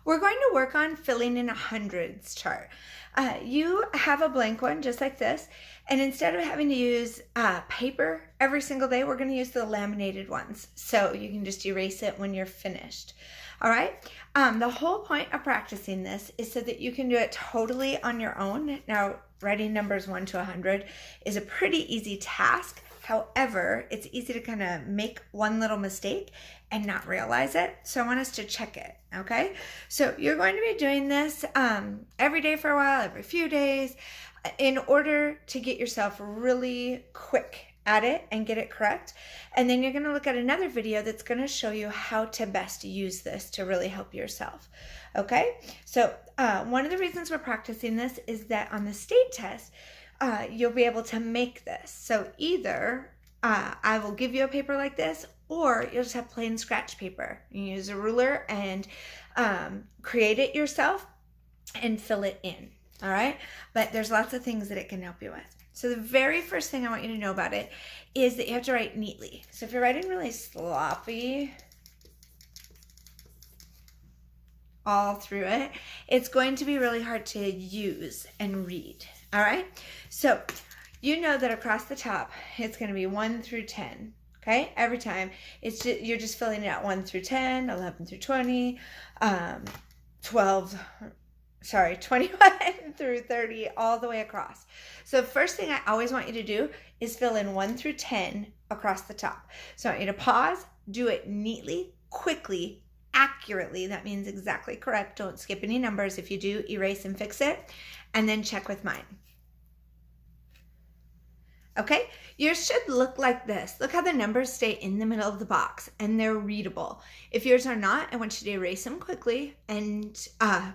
we're going to work on filling in a hundreds chart. You have a blank one just like this, and instead of having to use paper every single day, we're going to use the laminated ones, so you can just erase it when you're finished. All right. The whole point of practicing this is so that you can do it totally on your own. Now, writing numbers 1 to 100 is a pretty easy task. However, it's easy to kind of make one little mistake and not realize it. So I want us to check it, okay? So you're going to be doing this every day for a while, every few days, in order to get yourself really quick at it and get it correct. And then you're going to look at another video that's going to show you how to best use this to really help yourself. Okay? So one of the reasons we're practicing this is that on the state test, you'll be able to make this. So either I will give you a paper like this, or you'll just have plain scratch paper. You use a ruler and create it yourself and fill it in. All right? But there's lots of things that it can help you with. So the very first thing I want you to know about it is that you have to write neatly. So if you're writing really sloppy all through it, it's going to be really hard to use and read. All right? So you know that across the top, it's going to be 1 through 10. Okay? Every time. It's just, you're just filling it out 1 through 10, 11 through 20, 21 through 30, all the way across. So the first thing I always want you to do is fill in 1 through 10 across the top. So I want you to pause, do it neatly, quickly, accurately. That means exactly correct. Don't skip any numbers. If you do, erase and fix it, and then check with mine. Okay, yours should look like this. Look how the numbers stay in the middle of the box and they're readable. If yours are not, I want you to erase them quickly and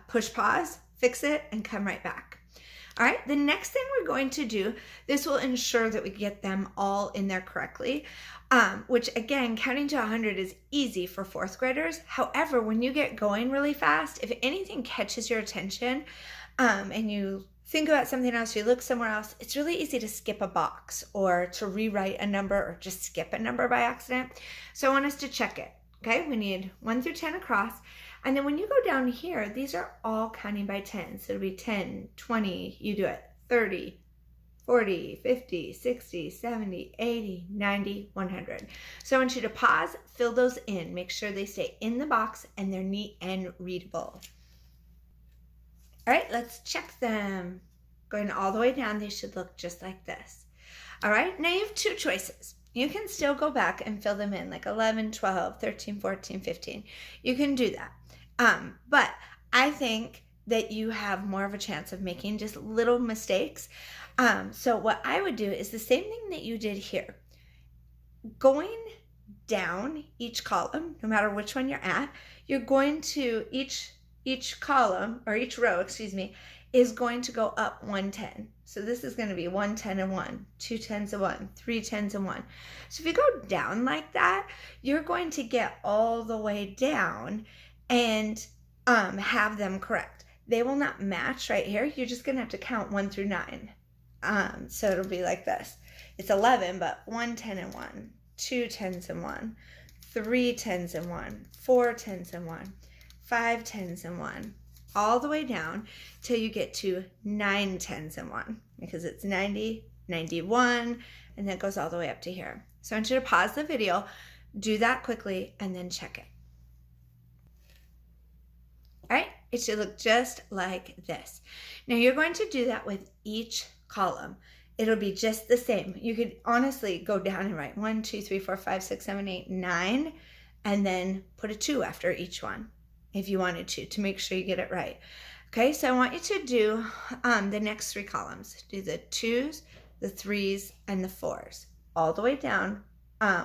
push pause, fix it, and come right back. All right, the next thing we're going to do, this will ensure that we get them all in there correctly, which again, counting to 100 is easy for fourth graders. However, when you get going really fast, if anything catches your attention and you think about something else, you look somewhere else, it's really easy to skip a box or to rewrite a number or just skip a number by accident. So I want us to check it, okay? We need 1 through 10 across. And then when you go down here, these are all counting by 10. So it'll be 10, 20, you do it, 30, 40, 50, 60, 70, 80, 90, 100. So I want you to pause, fill those in, make sure they stay in the box and they're neat and readable. All right, let's check them. Going all the way down, they should look just like this. All right, now you have two choices. You can still go back and fill them in like 11, 12, 13, 14, 15. You can do that. But I think that you have more of a chance of making just little mistakes. So what I would do is the same thing that you did here. Going down each column, no matter which one you're at, you're going to each column, or each row, excuse me, is going to go up 1 10. So this is going to be 1 10 and 1, 2 10s and 1, 3 10s and 1. So if you go down like that, you're going to get all the way down and have them correct. They will not match right here. You're just going to have to count 1 through 9. So it'll be like this. It's 11, but 1 10 and 1, 2 10s and 1, 3 10s and 1, 4 10s and 1, 5 10s and 1, all the way down till you get to 9 10s and 1, because it's 90, 91, and that goes all the way up to here. So I want you to pause the video, do that quickly, and then check it. All right, it should look just like this. Now you're going to do that with each column. It'll be just the same. You could honestly go down and write 1, 2, 3, 4, 5, 6, 7, 8, 9, and then put a 2 after each one if you wanted to make sure you get it right. Okay, so I want you to do the next 3 columns. Do the 2s, the 3s, and the 4s, all the way down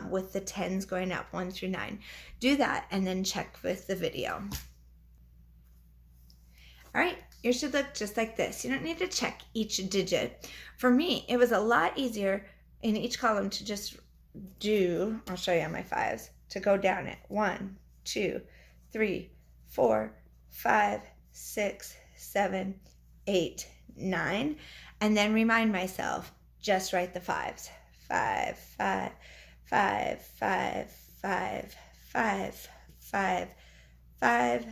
with the 10s going up 1 through 9. Do that and then check with the video. All right, yours should look just like this. You don't need to check each digit. For me, it was a lot easier in each column to just do, I'll show you on my 5s, to go down it. 1, 2, 3, 4, 5, 6, 7, 8, 9, and then remind myself, just write the 5s. 5, 5, 5, 5, 5, 5, 5, 5,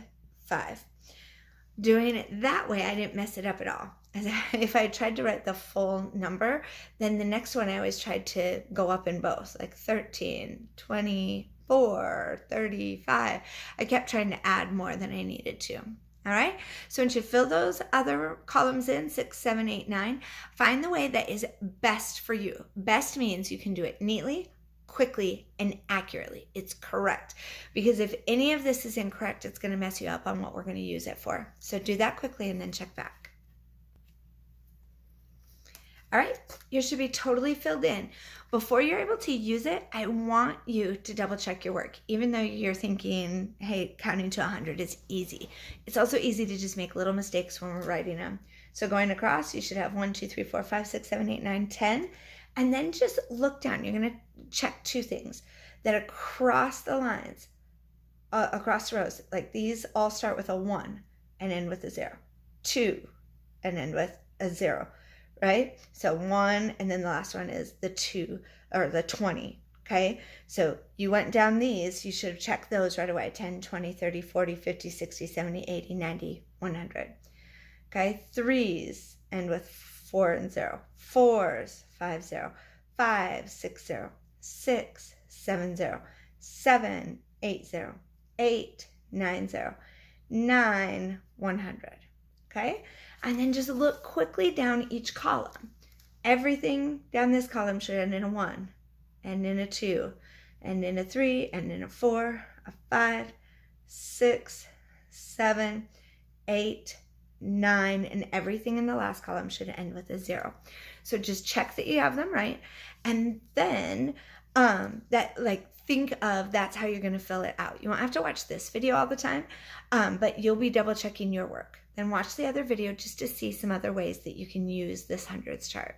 5. Doing it that way, I didn't mess it up at all. If I tried to write the full number, then the next one I always tried to go up in both, like 13, 24, 35. I kept trying to add more than I needed to. All right, so once you fill those other columns in, 6, 7, 8, 9, find the way that is best for you. Best means you can do it neatly, quickly, and accurately. It's correct. Because if any of this is incorrect, it's going to mess you up on what we're going to use it for. So do that quickly and then check back. All right, yours should be totally filled in. Before you're able to use it, I want you to double check your work. Even though you're thinking, hey, counting to 100 is easy. It's also easy to just make little mistakes when we're writing them. So going across, you should have 1, 2, 3, 4, 5, 6, 7, 8, 9, 10. And then just look down. You're going to check 2 things. That across the lines, across the rows, like these all start with a 1 and end with a 0. 2 and end with a 0. Right? So 1, and then the last one is the 2 or the 20. Okay? So you went down these, you should have checked those right away. 10, 20, 30, 40, 50, 60, 70, 80, 90, 100. Okay? 3s end with 4 and 0. 4s, 5, 0. 5, 6, 0. 6, 7, 0. 7, 8, 0. 8, 9, 0. 9, 100. Okay? And then just look quickly down each column. Everything down this column should end in a 1, and in a 2, and in a 3, and in a 4, a 5, 6, 7, 8, 9, and everything in the last column should end with a 0. So just check that you have them right, and then think of that's how you're going to fill it out. You won't have to watch this video all the time, but you'll be double checking your work. Then watch the other video just to see some other ways that you can use this hundreds chart.